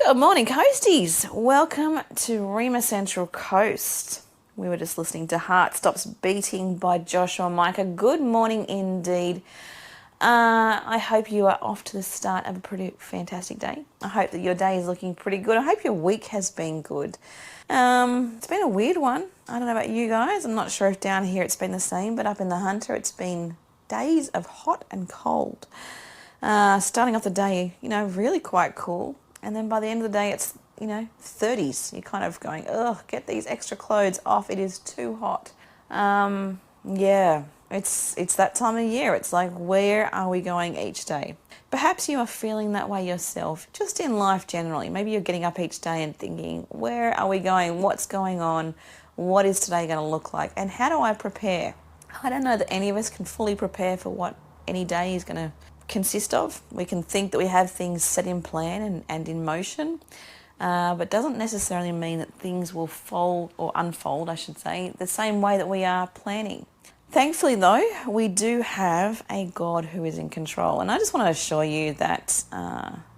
Good morning, Coasties. Welcome to Rhema Central Coast. We were just listening to Heart Stops Beating by Joshua Micah. Good morning indeed. I hope you are off to the start of a pretty fantastic day. I hope that your day is looking pretty good. I hope your week has been good. It's been a weird one. I don't know about you guys. I'm not sure if down here it's been the same, but up in the Hunter it's been days of hot and cold. Starting off the day, really quite cool. And then by the end of the day, it's, 30s. You're kind of going, ugh, get these extra clothes off. It is too hot. It's that time of year. It's like, where are we going each day? Perhaps you are feeling that way yourself, just in life generally. Maybe you're getting up each day and thinking, where are we going? What's going on? What is today going to look like? And how do I prepare? I don't know that any of us can fully prepare for what any day is going to consist of. We can think that we have things set in plan and in motion, but doesn't necessarily mean that things will fold or unfold, I should say, the same way that we are planning. Thankfully, though, we do have a God who is in control. And I just want to assure you that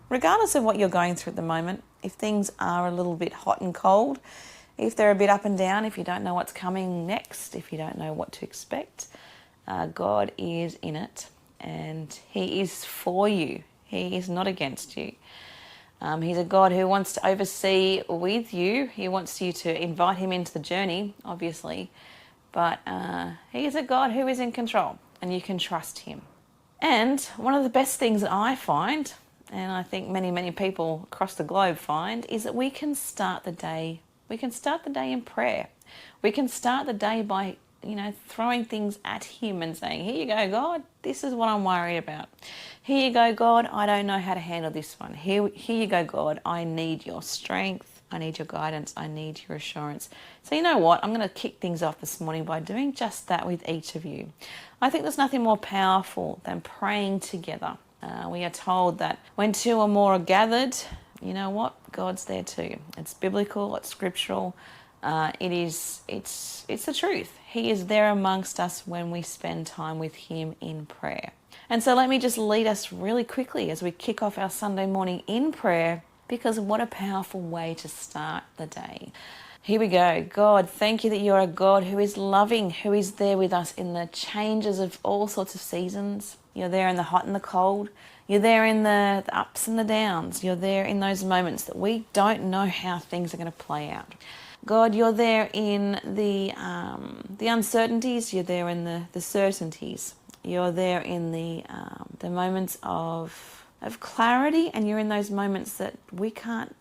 regardless of what you're going through at the moment, if things are a little bit hot and cold, if they're a bit up and down, if you don't know what's coming next, if you don't know what to expect, God is in it. And He is for you. He is not against you. He's a God who wants to oversee with you. He wants you to invite Him into the journey, obviously. But He is a God who is in control, and you can trust Him. And one of the best things that I find, and I think many, many people across the globe find, is that we can start the day. We can start the day in prayer. We can start the day by throwing things at Him and saying, here you go, God, this is what I'm worried about. Here you go, God, I don't know how to handle this one. Here you go, God, I need your strength. I need your guidance. I need your assurance. So you know what? I'm going to kick things off this morning by doing just that with each of you. I think there's nothing more powerful than praying together. We are told that when two or more are gathered, you know what? God's there too. It's biblical, it's scriptural. It's the truth. He is there amongst us when we spend time with Him in prayer. And so let me just lead us really quickly as we kick off our Sunday morning in prayer, because what a powerful way to start the day. Here we go. God, thank you that you're a God who is loving, who is there with us in the changes of all sorts of seasons. You're there in the hot and the cold. You're there in the ups and the downs. You're there in those moments that we don't know how things are going to play out. God, you're there in the uncertainties. You're there in the certainties. You're there in the moments of clarity, and you're in those moments that we can't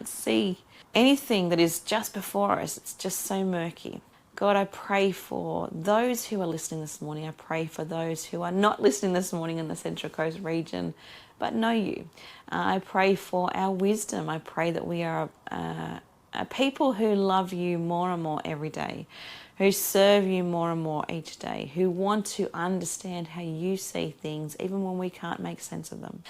see anything that is just before us. It's just so murky. God, I pray for those who are listening this morning. I pray for those who are not listening this morning in the Central Coast region, but know you. I pray for our wisdom. I pray that we are people who love you more and more every day, who serve you more and more each day, who want to understand how you see things even when we can't make sense of them.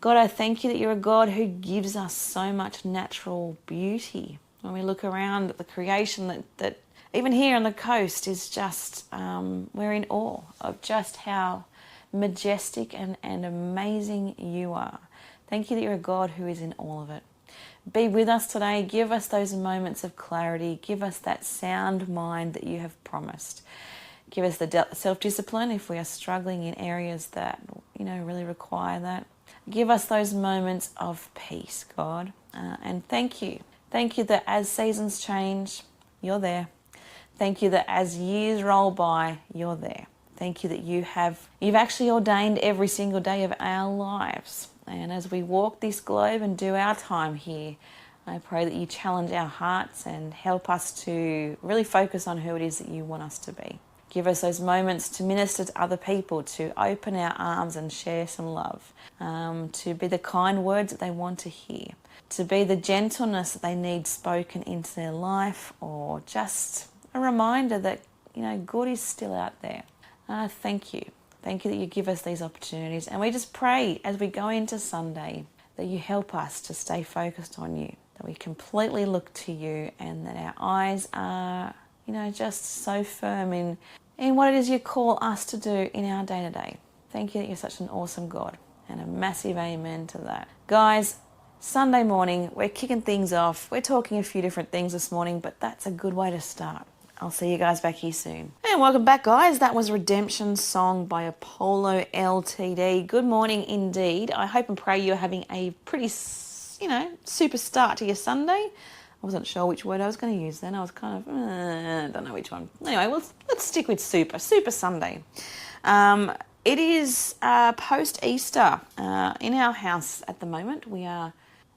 God, I thank you that you're a God who gives us so much natural beauty. When we look around at the creation that even here on the coast is just, we're in awe of just how majestic and amazing you are. Thank you that you're a God who is in all of it. Be with us today. Give us those moments of clarity. Give us that sound mind that you have promised. Give us the self-discipline if we are struggling in areas that, really require that. Give us those moments of peace, God. And thank you. Thank you that as seasons change, you're there. Thank you that as years roll by, you're there. Thank you that you've actually ordained every single day of our lives. And as we walk this globe and do our time here, I pray that you challenge our hearts and help us to really focus on who it is that you want us to be. Give us those moments to minister to other people, to open our arms and share some love, to be the kind words that they want to hear, to be the gentleness that they need spoken into their life, or just a reminder that, good is still out there. Thank you. Thank you that you give us these opportunities. And we just pray as we go into Sunday that you help us to stay focused on you, that we completely look to you, and that our eyes are, just so firm in what it is you call us to do in our day-to-day. Thank you that you're such an awesome God, and a massive amen to that. Guys, Sunday morning, we're kicking things off. We're talking a few different things this morning, but that's a good way to start. I'll see you guys back here soon. And welcome back, guys. That was Redemption Song by Apollo Ltd. Good morning indeed. I hope and pray you're having a pretty, super start to your Sunday. I wasn't sure which word I was going to use then. I was kind of, I don't know which one. Anyway, let's stick with Super Sunday. It is post-Easter in our house at the moment.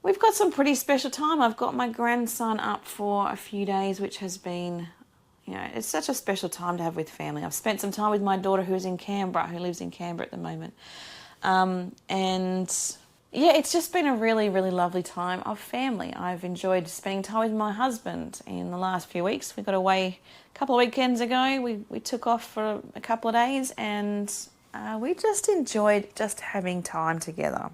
We've got some pretty special time. I've got my grandson up for a few days, which has been, it's such a special time to have with family. I've spent some time with my daughter who lives in Canberra at the moment. It's just been a really, really lovely time of family. I've enjoyed spending time with my husband in the last few weeks. We got away a couple of weekends ago. We took off for a couple of days and we just enjoyed just having time together.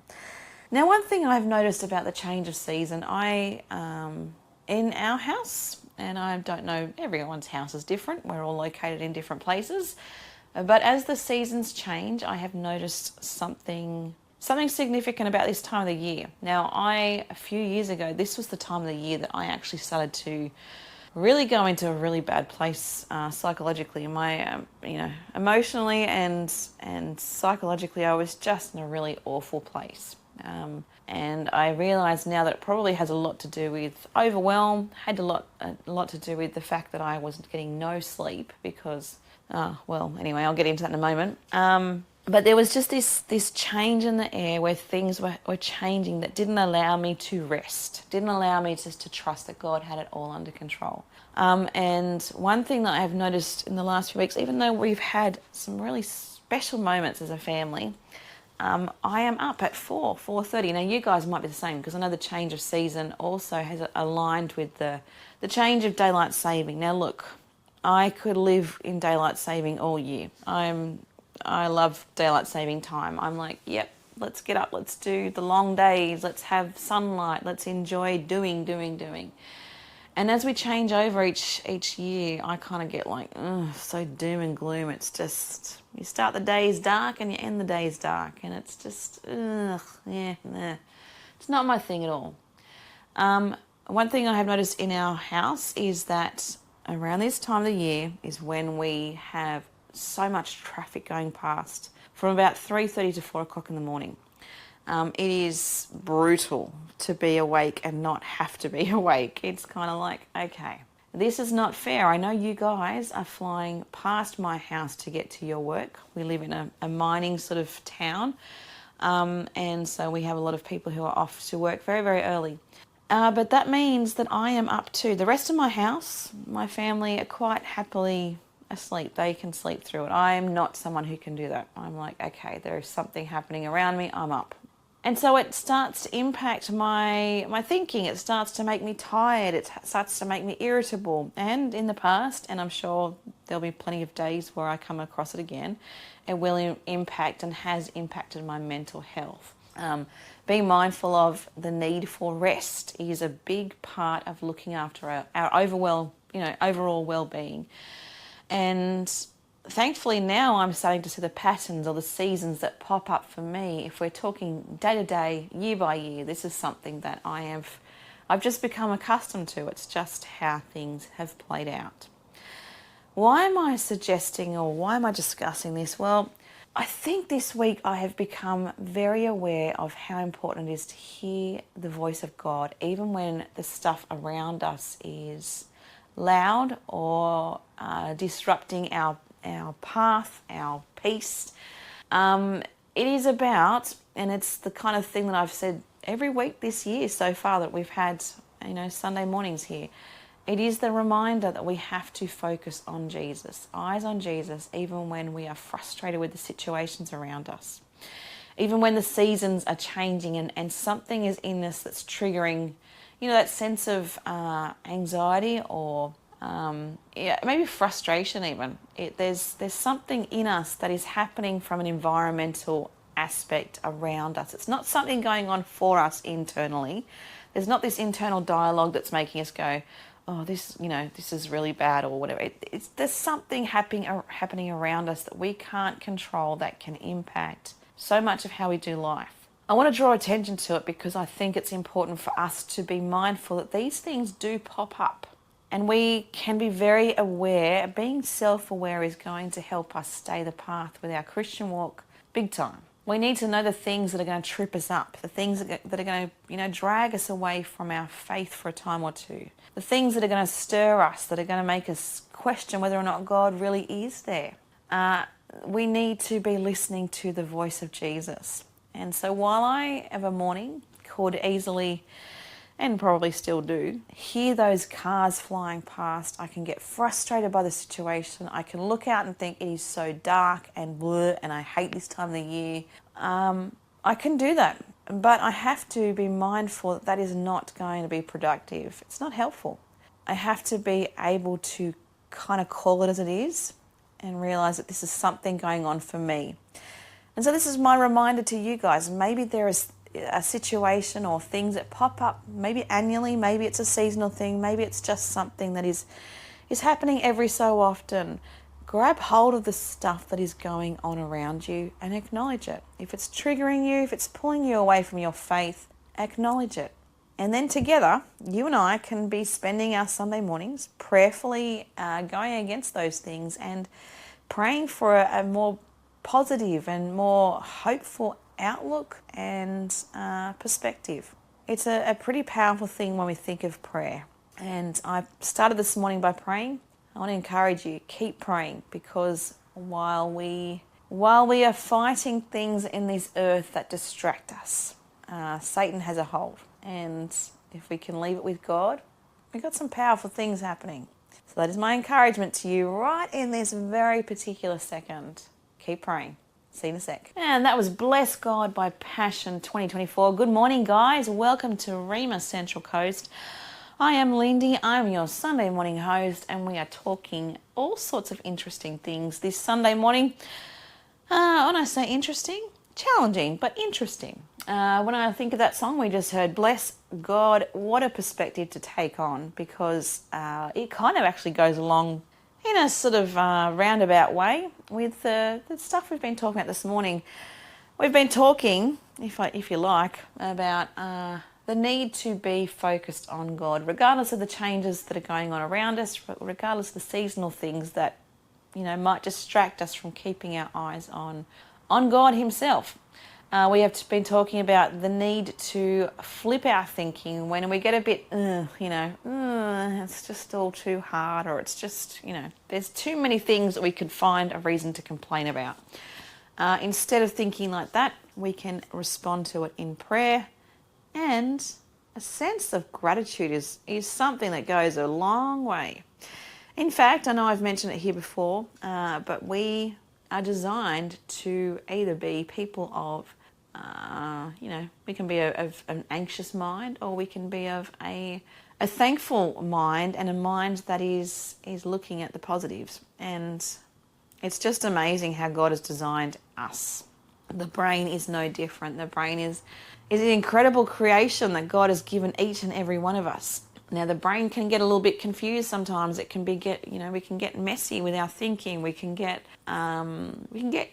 Now, one thing I've noticed about the change of season, in our house, and I don't know, everyone's house is different. We're all located in different places. But as the seasons change, I have noticed something significant about this time of the year. Now, a few years ago, this was the time of the year that I actually started to really go into a really bad place psychologically. Emotionally and psychologically, I was just in a really awful place. And I realise now that it probably has a lot to do with overwhelm, had a lot to do with the fact that I wasn't getting no sleep because, anyway, I'll get into that in a moment. But there was just this change in the air where things were changing that didn't allow me to rest, didn't allow me just to trust that God had it all under control. And one thing that I have noticed in the last few weeks, even though we've had some really special moments as a family, I am up at 4:30. Now, you guys might be the same because I know the change of season also has aligned with the change of daylight saving. Now, look, I could live in daylight saving all year. I love daylight saving time. I'm like, yep, let's get up, let's do the long days, let's have sunlight, let's enjoy doing. And as we change over each year, I kind of get like, so doom and gloom. It's just, you start the days dark and you end the days dark. And it's just, it's not my thing at all. One thing I have noticed in our house is that around this time of the year is when we have so much traffic going past from about 3:30 to 4 o'clock in the morning. It is brutal to be awake and not have to be awake. It's kind of like, okay, this is not fair. I know you guys are flying past my house to get to your work. We live in a mining sort of town, and so we have a lot of people who are off to work very, very early. But that means that I am up too. The rest of my house, my family are quite happily asleep. They can sleep through it. I am not someone who can do that. I'm like, okay, there is something happening around me. I'm up. And so it starts to impact my thinking. It starts to make me tired. It starts to make me irritable. And in the past, and I'm sure there'll be plenty of days where I come across it again, it will impact and has impacted my mental health. Being mindful of the need for rest is a big part of looking after our overall well-being. And thankfully now I'm starting to see the patterns or the seasons that pop up for me. If we're talking day to day, year by year, this is something that I've just become accustomed to. It's just how things have played out. Why am I suggesting or why am I discussing this? Well, I think this week I have become very aware of how important it is to hear the voice of God, even when the stuff around us is loud or disrupting our path, our peace. It is about, and it's the kind of thing that I've said every week this year so far that we've had, Sunday mornings here. It is the reminder that we have to focus on Jesus, eyes on Jesus, even when we are frustrated with the situations around us. Even when the seasons are changing and something is in us that's triggering, that sense of anxiety or maybe frustration even. There's something in us that is happening from an environmental aspect around us. It's not something going on for us internally. There's not this internal dialogue that's making us go, oh, this is really bad or whatever. There's something happening around us that we can't control that can impact so much of how we do life. I want to draw attention to it because I think it's important for us to be mindful that these things do pop up. And we can be very aware. Being self-aware is going to help us stay the path with our Christian walk big time. We need to know the things that are going to trip us up, the things that are going to, drag us away from our faith for a time or two, the things that are going to stir us, that are going to make us question whether or not God really is there. We need to be listening to the voice of Jesus. And so while I have a morning could easily, and probably still do, hear those cars flying past, I can get frustrated by the situation. I can look out and think it is so dark and blur and I hate this time of the year. I can do that, but I have to be mindful that that is not going to be productive. It's not helpful. I have to be able to kind of call it as it is and realize that this is something going on for me. And so this is my reminder to you guys. Maybe there is a situation or things that pop up, maybe annually, maybe it's a seasonal thing, maybe it's just something that is happening every so often. Grab hold of the stuff that is going on around you and acknowledge it. If it's triggering you, if it's pulling you away from your faith, acknowledge it. And then together, you and I can be spending our Sunday mornings prayerfully going against those things and praying for a more positive and more hopeful outlook and perspective. It's a pretty powerful thing when we think of prayer. And I started this morning by praying. I want to encourage you, keep praying, because while we are fighting things in this earth that distract us, Satan has a hold. And if we can leave it with God, we've got some powerful things happening. So that is my encouragement to you right in this very particular second. Keep praying. See you in a sec. And that was Bless God by Passion 2024. Good morning, guys. Welcome to Rhema Central Coast. I am Lindy. I'm your Sunday morning host, and we are talking all sorts of interesting things this Sunday morning. When I say interesting, challenging, but interesting. When I think of that song we just heard, Bless God, what a perspective to take on, because it kind of actually goes along in a sort of roundabout way with the stuff we've been talking about this morning. We've been talking, if you like, about the need to be focused on God, regardless of the changes that are going on around us, regardless of the seasonal things that might distract us from keeping our eyes on God Himself. We have been talking about the need to flip our thinking when we get a bit, it's just all too hard, or it's just, there's too many things that we could find a reason to complain about. Instead of thinking like that, we can respond to it in prayer, and a sense of gratitude is something that goes a long way. In fact, I know I've mentioned it here before, but we are designed to either be people of we can be of an anxious mind, or we can be of a thankful mind, and a mind that is looking at the positives. And it's just amazing how God has designed us. The brain is no different. The brain is an incredible creation that God has given each and every one of us. Now, the brain can get a little bit confused sometimes. It can we can get messy with our thinking. We can get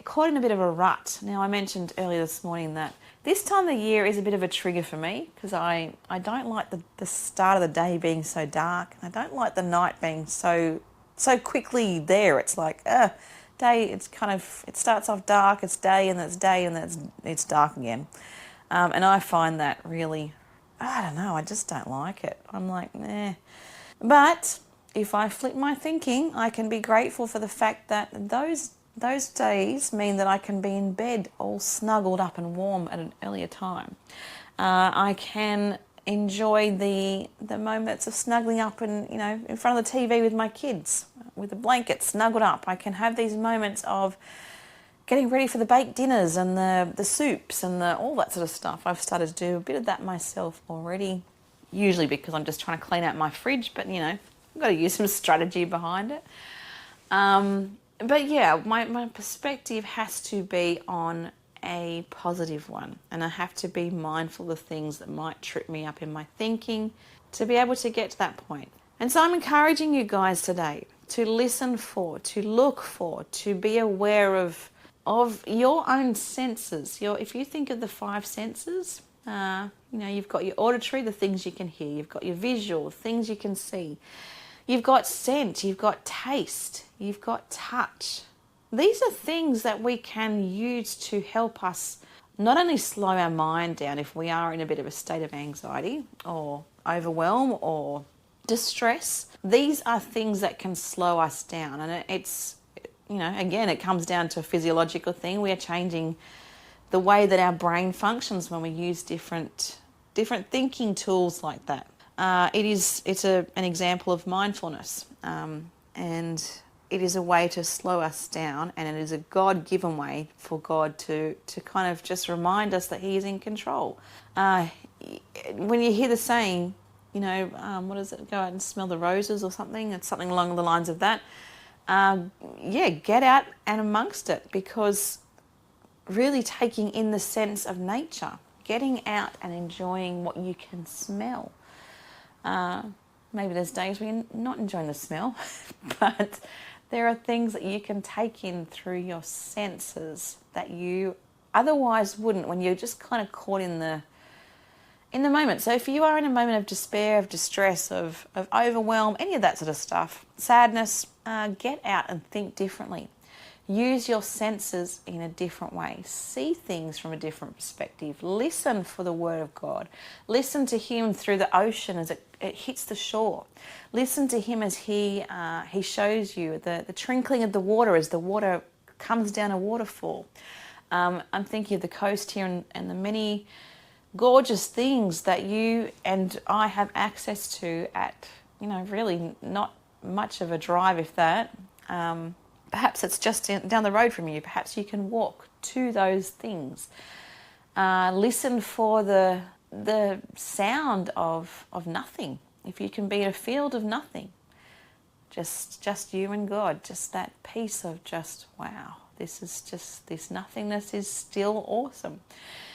caught in a bit of a rut. Now, I mentioned earlier this morning that this time of the year is a bit of a trigger for me, because I don't like the start of the day being so dark, and I don't like the night being so quickly there. It's like day. It starts off dark. It's day, and it's day, and it's dark again. And I find that really, I don't know, I just don't like it. I'm like, But if I flip my thinking, I can be grateful for the fact that those days mean that I can be in bed all snuggled up and warm at an earlier time. I can enjoy the moments of snuggling up and, in front of the TV with my kids, with a blanket snuggled up. I can have these moments of getting ready for the baked dinners and the soups and all that sort of stuff. I've started to do a bit of that myself already, usually because I'm just trying to clean out my fridge, but I've got to use some strategy behind it. But yeah, my perspective has to be on a positive one, and I have to be mindful of things that might trip me up in my thinking to be able to get to that point. And so I'm encouraging you guys today to listen for, to look for, to be aware of of your own senses. If you think of the five senses, you've got your auditory, the things you can hear. You've got your visual, the things you can see. You've got scent, you've got taste, you've got touch. These are things that we can use to help us not only slow our mind down if we are in a bit of a state of anxiety or overwhelm or distress. These are things that can slow us down. And it's, again, it comes down to a physiological thing. We are changing the way that our brain functions when we use different thinking tools like that. It's an example of mindfulness, and it is a way to slow us down, and it is a God-given way for God to kind of just remind us that He is in control. When you hear the saying, what is it? Go out and smell the roses or something. It's something along the lines of that. Get out and amongst it, because really taking in the sense of nature, getting out and enjoying what you can smell. Maybe there's days when you're not enjoying the smell, but there are things that you can take in through your senses that you otherwise wouldn't when you're just kind of caught in the moment. So if you are in a moment of despair, of distress, of overwhelm, any of that sort of stuff, sadness, get out and think differently. Use your senses in a different way. See things from a different perspective. Listen for the word of God. Listen to Him through the ocean as it hits the shore. Listen to Him as He shows you the trickling of the water as the water comes down a waterfall. I'm thinking of the coast here and the many gorgeous things that you and I have access to at, really not much of a drive, if that. Perhaps it's just down the road from you. Perhaps you can walk to those things. Listen for the sound of nothing. If you can be in a field of nothing, just you and God, just that peace of just, wow, this nothingness is still awesome.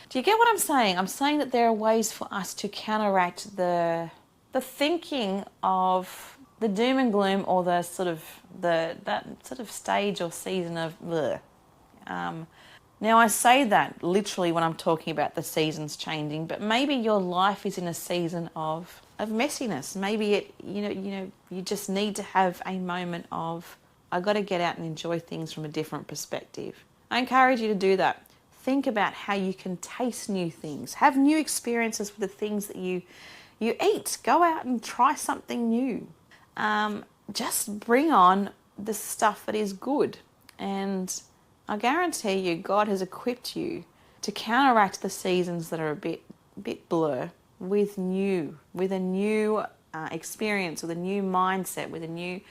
Do you get what I'm saying? I'm saying that there are ways for us to counteract the thinking of the doom and gloom, or that sort of stage or season of bleh. Now I say that literally when I'm talking about the seasons changing, but maybe your life is in a season of messiness. Maybe you just need to have a moment of, I got to get out and enjoy things from a different perspective. I encourage you to do that. Think about how you can taste new things, have new experiences with the things that you eat. Go out and try something new. Just bring on the stuff that is good, and I guarantee you God has equipped you to counteract the seasons that are a bit blur with a new experience, with a new mindset, with a new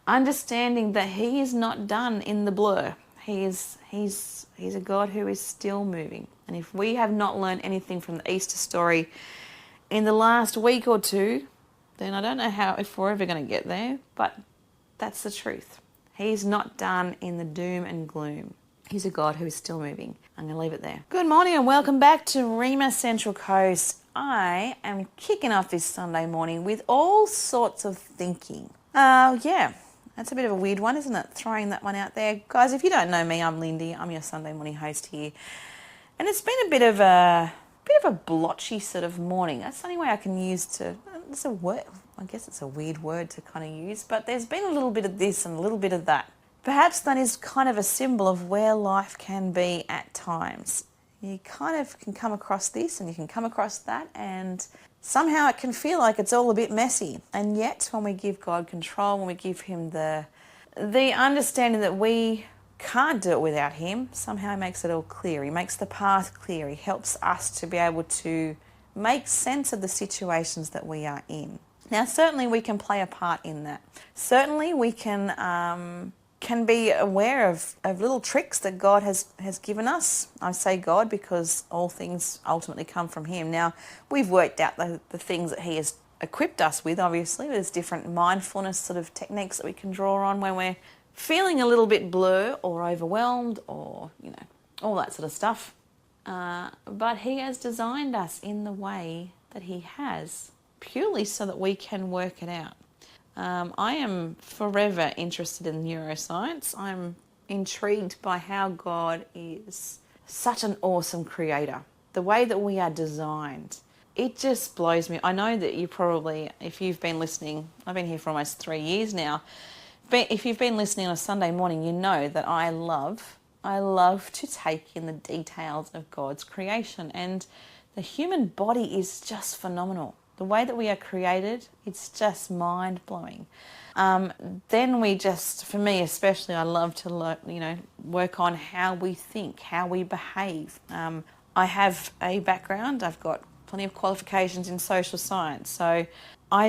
understanding that He is not done in the blur. He's a God who is still moving. And if we have not learned anything from the Easter story in the last week or two, then I don't know if we're ever going to get there, but that's the truth. He's not done in the doom and gloom. He's a God who is still moving. I'm going to leave it there. Good morning and welcome back to Rhema Central Coast. I am kicking off this Sunday morning with all sorts of thinking. That's a bit of a weird one, isn't it? Throwing that one out there. Guys, if you don't know me, I'm Lindy. I'm your Sunday morning host here. And it's been a bit of a blotchy sort of morning. That's the only way I can use to, it's a word, I guess it's a weird word to kind of use, but there's been a little bit of this and a little bit of that. Perhaps that is kind of a symbol of where life can be at times. You kind of can come across this and you can come across that, and somehow it can feel like it's all a bit messy. And yet when we give God control, when we give Him the understanding that we can't do it without Him, somehow He makes it all clear. He makes the path clear. He helps us to be able to make sense of the situations that we are in. Now, certainly we can play a part in that. Certainly we can be aware of little tricks that God has given us. I say God because all things ultimately come from Him. Now, we've worked out the things that He has equipped us with, obviously. There's different mindfulness sort of techniques that we can draw on when we're feeling a little bit blur or overwhelmed or, all that sort of stuff. But He has designed us in the way that He has, purely so that we can work it out. I am forever interested in neuroscience. I'm intrigued by how God is such an awesome creator. The way that we are designed, it just blows me. I know that you probably, if you've been listening, I've been here for almost 3 years now, but if you've been listening on a Sunday morning, you know that I love to take in the details of God's creation. And the human body is just phenomenal. The way that we are created, it's just mind-blowing. Then we just, for me especially, I love to work on how we think, how we behave. I have a background. I've got plenty of qualifications in social science, so I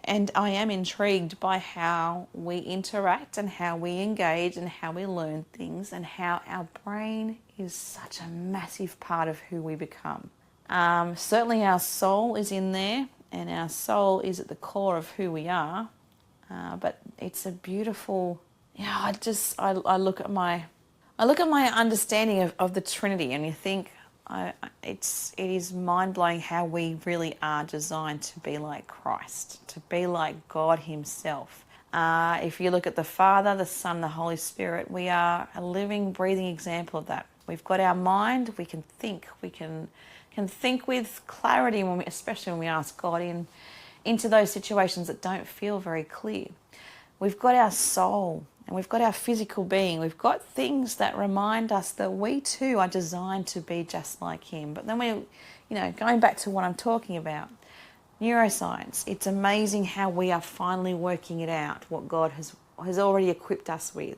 am intrigued by how we interact and how we engage and how we learn things, and how our brain is such a massive part of who we become. Certainly our soul is in there, and our soul is at the core of who we are. But it's a beautiful, I look at my understanding of the Trinity, and you think, it is mind-blowing how we really are designed to be like Christ, to be like God himself. If you look at the Father, the Son, the Holy Spirit, we are a living, breathing example of that. We've got our mind, we can think, we can think with clarity, especially when we ask God into those situations that don't feel very clear. We've got our soul, and we've got our physical being. We've got things that remind us that we too are designed to be just like him. But then going back to what I'm talking about, neuroscience, it's amazing how we are finally working it out, what God has already equipped us with.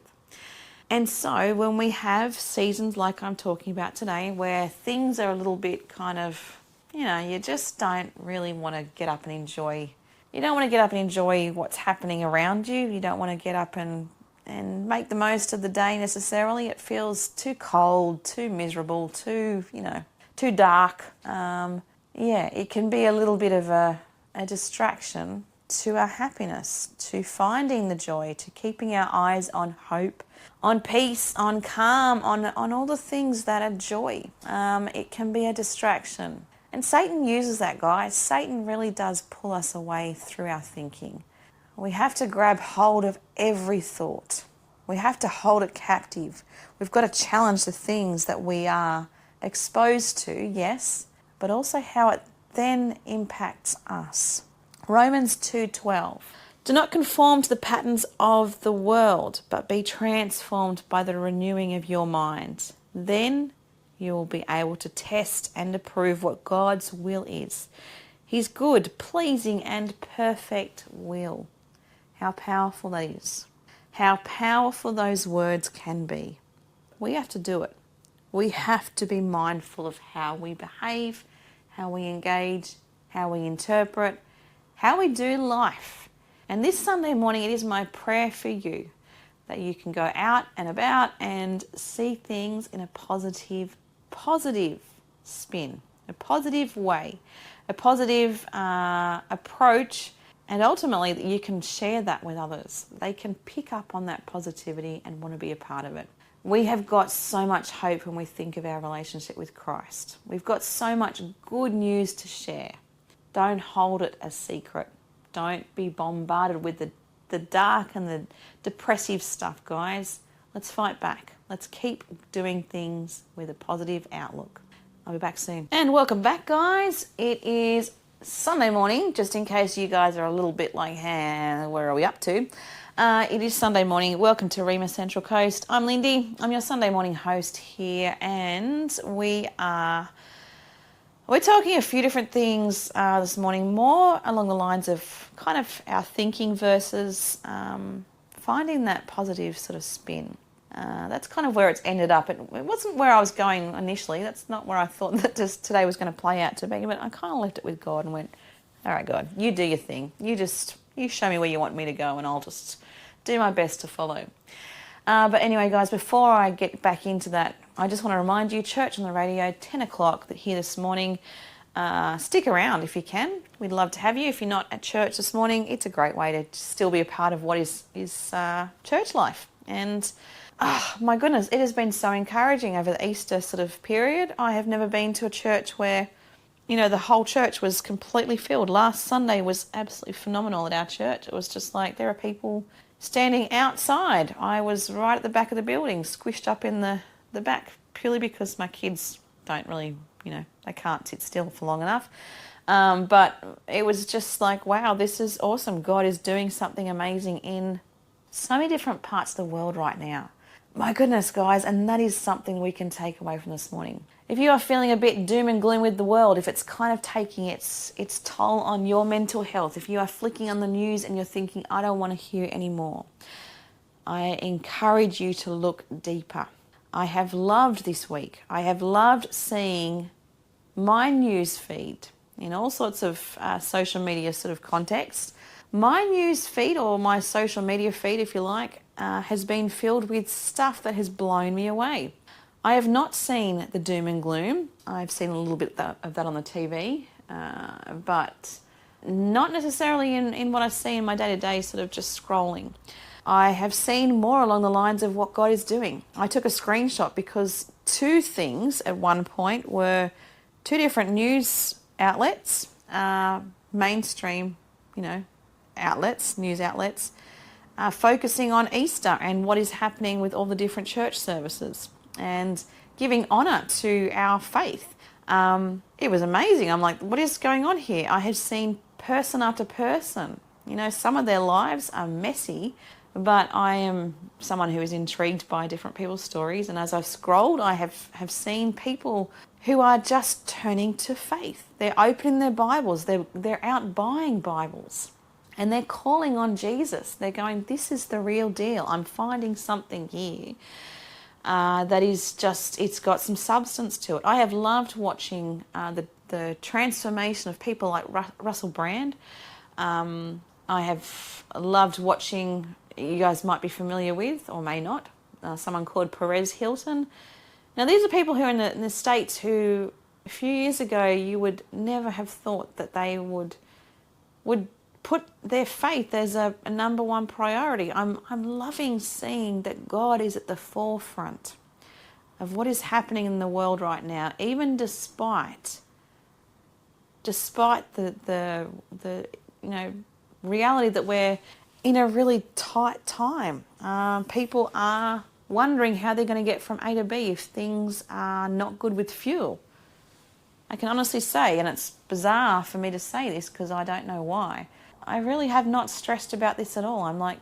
And so when we have seasons like I'm talking about today, where things are a little bit kind of, you just don't really want to get up and enjoy. You don't want to get up and enjoy what's happening around you. You don't want to get up and make the most of the day necessarily. It feels too cold, too miserable, too dark. It can be a little bit of a distraction to our happiness, to finding the joy, to keeping our eyes on hope, on peace, on calm, on all the things that are joy. It can be a distraction. And Satan uses that, guys. Satan really does pull us away through our thinking. We have to grab hold of every thought. We have to hold it captive. We've got to challenge the things that we are exposed to, yes, but also how it then impacts us. Romans 2:12. Do not conform to the patterns of the world, but be transformed by the renewing of your mind. Then you will be able to test and approve what God's will is, his good, pleasing, and perfect will. How powerful that is. How powerful those words can be. We have to do it. We have to be mindful of how we behave, how we engage, how we interpret, how we do life. And this Sunday morning, it is my prayer for you that you can go out and about and see things in a positive spin, a positive way, a positive approach, and ultimately that you can share that with others. They can pick up on that positivity and want to be a part of it. We have got so much hope when we think of our relationship with Christ. We've got so much good news to share. Don't hold it a secret. Don't be bombarded with the dark and the depressive stuff, guys. Let's fight back. Let's keep doing things with a positive outlook. I'll be back soon. And welcome back, guys. It is Sunday morning, just in case you guys are a little bit like, where are we up to? It is Sunday morning. Welcome to Rhema Central Coast. I'm Lindy. I'm your Sunday morning host here, and we're talking a few different things this morning, more along the lines of kind of our thinking versus finding that positive sort of spin. That's kind of where it's ended up. It wasn't where I was going initially. That's not where I thought that just today was going to play out to be, but I kind of left it with God and went, all right, God, you do your thing. You show me where you want me to go, and I'll just do my best to follow. But anyway, guys, before I get back into that, I just want to remind you, church on the radio, 10 o'clock here this morning. Stick around if you can. We'd love to have you. If you're not at church this morning, it's a great way to still be a part of what is church life. And my goodness, it has been so encouraging over the Easter sort of period. I have never been to a church where, the whole church was completely filled. Last Sunday was absolutely phenomenal at our church. It was just like there are people Standing outside, I was right at the back of the building, squished up in the back, purely because my kids don't really, they can't sit still for long enough. But it was just like, wow, this is awesome. God is doing something amazing in so many different parts of the world right now. My goodness, guys, and that is something we can take away from this morning. If you are feeling a bit doom and gloom with the world, if it's kind of taking its toll on your mental health, if you are flicking on the news and you're thinking, I don't want to hear anymore, I encourage you to look deeper. I have loved this week. I have loved seeing my news feed in all sorts of social media sort of contexts. My news feed, or my social media feed, if you like, has been filled with stuff that has blown me away. I have not seen the doom and gloom. I've seen a little bit of that on the TV, but not necessarily in what I see in my day-to-day sort of just scrolling. I have seen more along the lines of what God is doing. I took a screenshot because two things at one point were two different news outlets, mainstream, outlets, news outlets, focusing on Easter and what is happening with all the different church services and giving honour to our faith. It was amazing. I'm like, what is going on here? I have seen person after person. Some of their lives are messy, but I am someone who is intrigued by different people's stories. And as I've scrolled, I have seen people who are just turning to faith. They're opening their Bibles. They're out buying Bibles. And they're calling on Jesus. They're going, this is the real deal. I'm finding something here that is just, it's got some substance to it. I have loved watching the transformation of people like Russell Brand. I have loved watching, you guys might be familiar with, or may not, someone called Perez Hilton. Now, these are people who are in the States who, a few years ago, you would never have thought that they would put their faith as a number one priority. I'm loving seeing that God is at the forefront of what is happening in the world right now, even despite the reality that we're in a really tight time. People are wondering how they're going to get from A to B if things are not good with fuel. I can honestly say, and it's bizarre for me to say this because I don't know why, I really have not stressed about this at all. I'm like,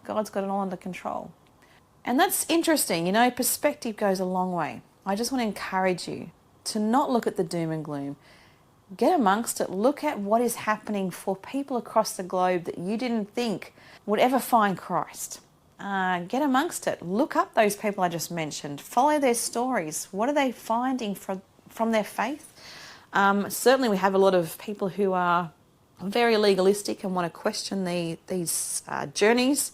God's got it all under control. And that's interesting. Perspective goes a long way. I just want to encourage you to not look at the doom and gloom. Get amongst it. Look at what is happening for people across the globe that you didn't think would ever find Christ. Get amongst it. Look up those people I just mentioned. Follow their stories. What are they finding from their faith? Certainly we have a lot of people who are very legalistic and want to question these journeys.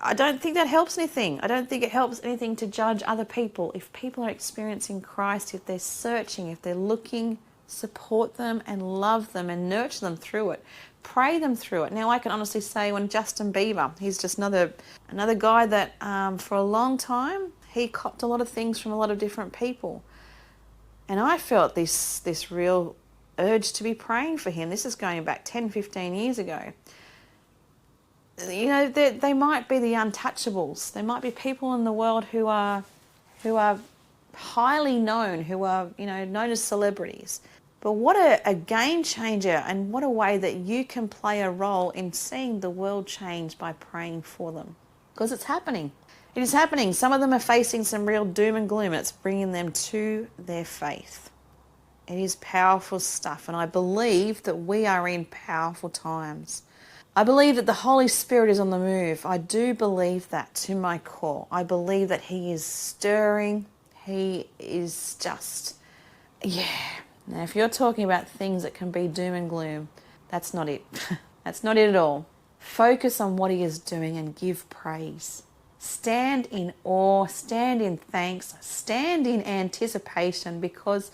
I don't think that helps anything. I don't think it helps anything to judge other people. If people are experiencing Christ, if they're searching, if they're looking, support them and love them and nurture them through it. Pray them through it. Now, I can honestly say when Justin Bieber, he's just another guy that for a long time, he copped a lot of things from a lot of different people. And I felt this real urge to be praying for him. This is going back 10, 15 years ago. They might be the untouchables. There might be people in the world who are highly known, who are, known as celebrities. But what a game changer, and what a way that you can play a role in seeing the world change by praying for them. Because it's happening. It is happening. Some of them are facing some real doom and gloom. It's bringing them to their faith. It is powerful stuff, and I believe that we are in powerful times. I believe that the Holy Spirit is on the move. I do believe that to my core. I believe that He is stirring. He is just, Now, if you're talking about things that can be doom and gloom, that's not it. That's not it at all. Focus on what He is doing and give praise. Stand in awe, stand in thanks, stand in anticipation, because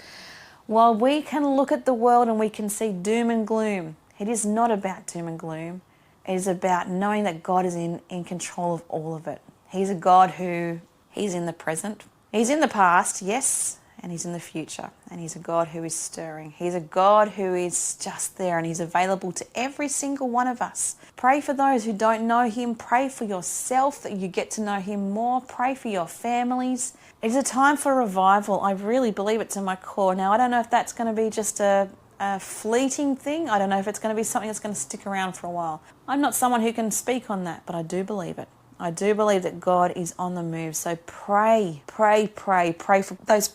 while we can look at the world and we can see doom and gloom, it is not about doom and gloom. It is about knowing that God is in control of all of it. He's a God who, He's in the present. He's in the past, yes, and He's in the future, and He's a God who is stirring. He's a God who is just there, and He's available to every single one of us. Pray for those who don't know Him. Pray for yourself that you get to know Him more. Pray for your families. It's a time for revival. I really believe it to my core. Now, I don't know if that's going to be just a fleeting thing. I don't know if it's going to be something that's going to stick around for a while. I'm not someone who can speak on that, but I do believe it. I do believe that God is on the move. So pray for those,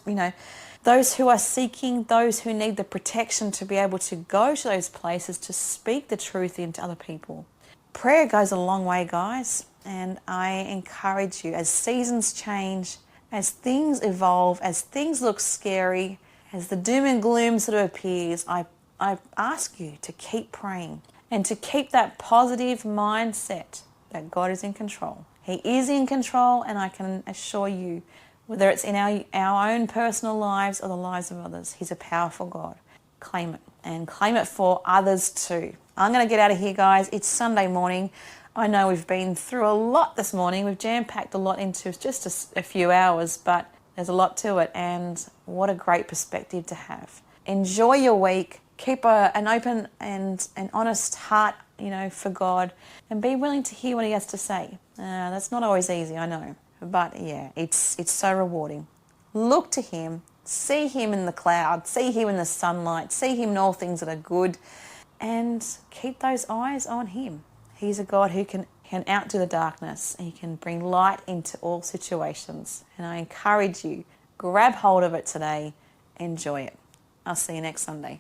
those who are seeking, those who need the protection to be able to go to those places to speak the truth into other people. Prayer goes a long way, guys, and I encourage you, as seasons change, as things evolve, as things look scary, as the doom and gloom sort of appears, I ask you to keep praying and to keep that positive mindset that God is in control. He is in control, and I can assure you, whether it's in our own personal lives or the lives of others, He's a powerful God. Claim it, and claim it for others too. I'm going to get out of here, guys. It's Sunday morning. I know we've been through a lot this morning. We've jam-packed a lot into just a few hours, but there's a lot to it, and what a great perspective to have. Enjoy your week. Keep an open and an honest heart, for God, and be willing to hear what He has to say. That's not always easy, I know, but yeah, it's so rewarding. Look to Him, see Him in the cloud, see Him in the sunlight, see Him in all things that are good, and keep those eyes on Him. He's a God who can outdo the darkness. He can bring light into all situations, and I encourage you, grab hold of it today, enjoy it. I'll see you next Sunday.